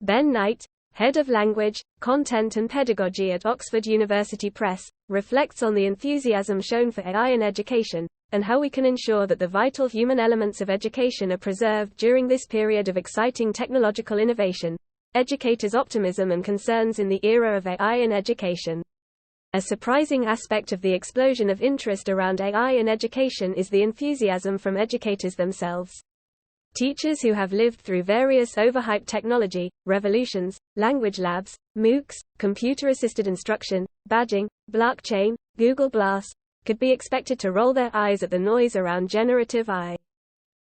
Ben Knight, head of language, content and pedagogy at Oxford University Press, reflects on the enthusiasm shown for AI in education, and how we can ensure that the vital human elements of education are preserved during this period of exciting technological innovation. Educators' optimism and concerns in the era of AI in education. A surprising aspect of the explosion of interest around AI in education is the enthusiasm from educators themselves. Teachers who have lived through various overhyped technology revolutions, language labs, MOOCs, computer-assisted instruction, badging, blockchain, Google Glass, could be expected to roll their eyes at the noise around generative AI.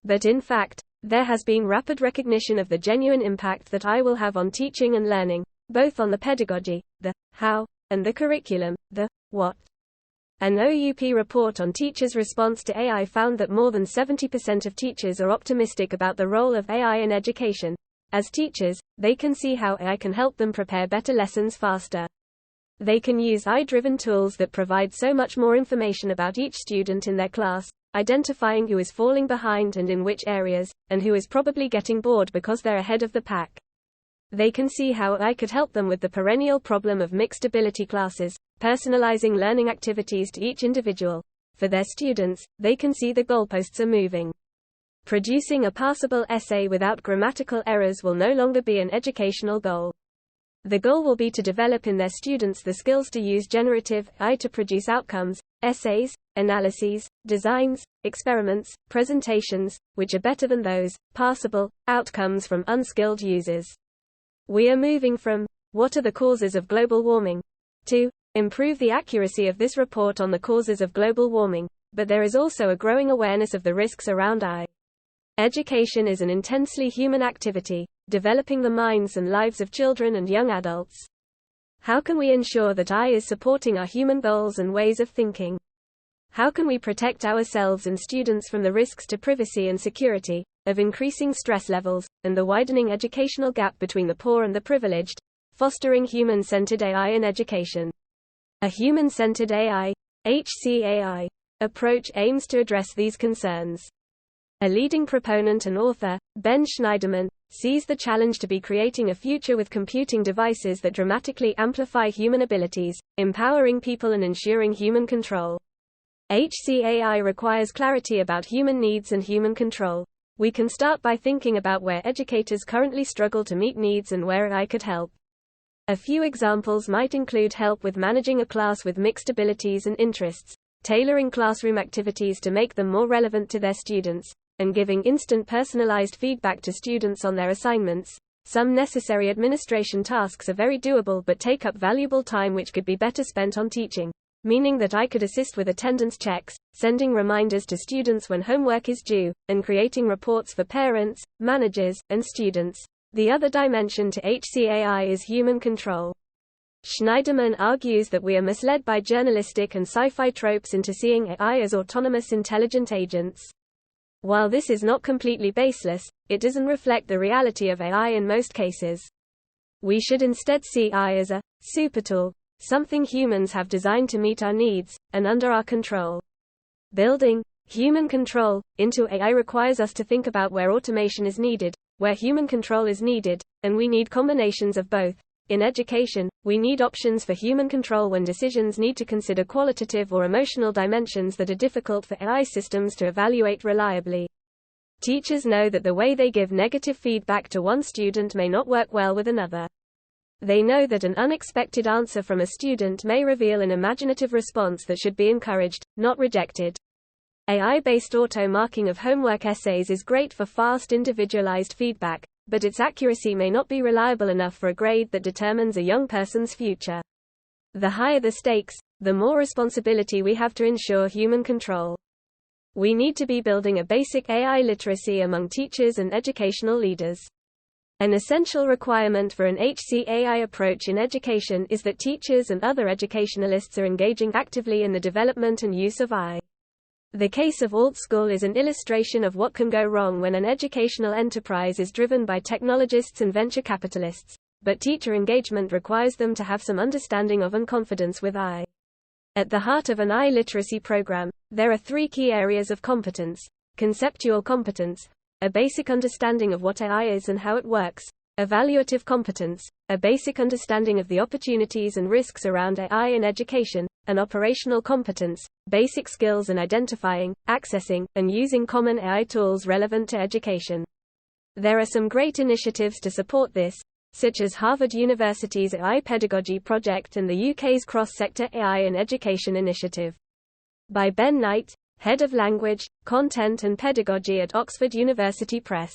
But in fact, there has been rapid recognition of the genuine impact that AI will have on teaching and learning, both on the pedagogy, the how, and the curriculum, the what. An OUP report on teachers' response to AI found that more than 70% of teachers are optimistic about the role of AI in education. As teachers, they can see how AI can help them prepare better lessons faster. They can use AI-driven tools that provide so much more information about each student in their class, identifying who is falling behind and in which areas, and who is probably getting bored because they're ahead of the pack. They can see how AI could help them with the perennial problem of mixed ability classes, personalising learning activities to each individual. For their students, they can see the goalposts are moving. Producing a passable essay without grammatical errors will no longer be an educational goal. The goal will be to develop in their students the skills to use generative AI to produce outcomes, essays, analyses, designs, experiments, presentations, which are better than those passable outcomes from unskilled users. We are moving from, "What are the causes of global warming?" to, "Improve the accuracy of this report on the causes of global warming," but there is also a growing awareness of the risks around AI. Education is an intensely human activity, developing the minds and lives of children and young adults. How can we ensure that AI is supporting our human goals and ways of thinking? How can we protect ourselves and students from the risks to privacy and security, of increasing stress levels, and the widening educational gap between the poor and the privileged, fostering human-centered AI in education? A human-centered AI, HCAI, approach aims to address these concerns. A leading proponent and author, Ben Shneiderman, sees the challenge to be creating a future with computing devices that dramatically amplify human abilities, empowering people and ensuring human control. HCAI requires clarity about human needs and human control. We can start by thinking about where educators currently struggle to meet needs and where AI could help. A few examples might include help with managing a class with mixed abilities and interests, tailoring classroom activities to make them more relevant to their students, and giving instant personalized feedback to students on their assignments. Some necessary administration tasks are very doable but take up valuable time which could be better spent on teaching, meaning that I could assist with attendance checks, sending reminders to students when homework is due, and creating reports for parents, managers, and students. The other dimension to HCAI is human control. Shneiderman argues that we are misled by journalistic and sci-fi tropes into seeing AI as autonomous intelligent agents. While this is not completely baseless, it doesn't reflect the reality of AI in most cases. We should instead see AI as a supertool, something humans have designed to meet our needs, and under our control. Building human control into AI requires us to think about where automation is needed, where human control is needed, and we need combinations of both. In education, we need options for human control when decisions need to consider qualitative or emotional dimensions that are difficult for AI systems to evaluate reliably. Teachers know that the way they give negative feedback to one student may not work well with another. They know that an unexpected answer from a student may reveal an imaginative response that should be encouraged, not rejected. AI-based auto-marking of homework essays is great for fast individualized feedback, but its accuracy may not be reliable enough for a grade that determines a young person's future. The higher the stakes, the more responsibility we have to ensure human control. We need to be building a basic AI literacy among teachers and educational leaders. An essential requirement for an HCAI approach in education is that teachers and other educationalists are engaging actively in the development and use of AI. The case of alt school is an illustration of what can go wrong when an educational enterprise is driven by technologists and venture capitalists, but teacher engagement requires them to have some understanding of and confidence with AI. At the heart of an AI literacy program, there are three key areas of competence: conceptual competence, a basic understanding of what AI is and how it works; Evaluative competence, a basic understanding of the opportunities and risks around AI in education. An operational competence, basic skills in identifying, accessing, and using common AI tools relevant to education. There are some great initiatives to support this, such as Harvard University's AI Pedagogy project and the UK's cross-sector AI in Education initiative. By Ben Knight, Head of Language, Content and Pedagogy at Oxford University Press.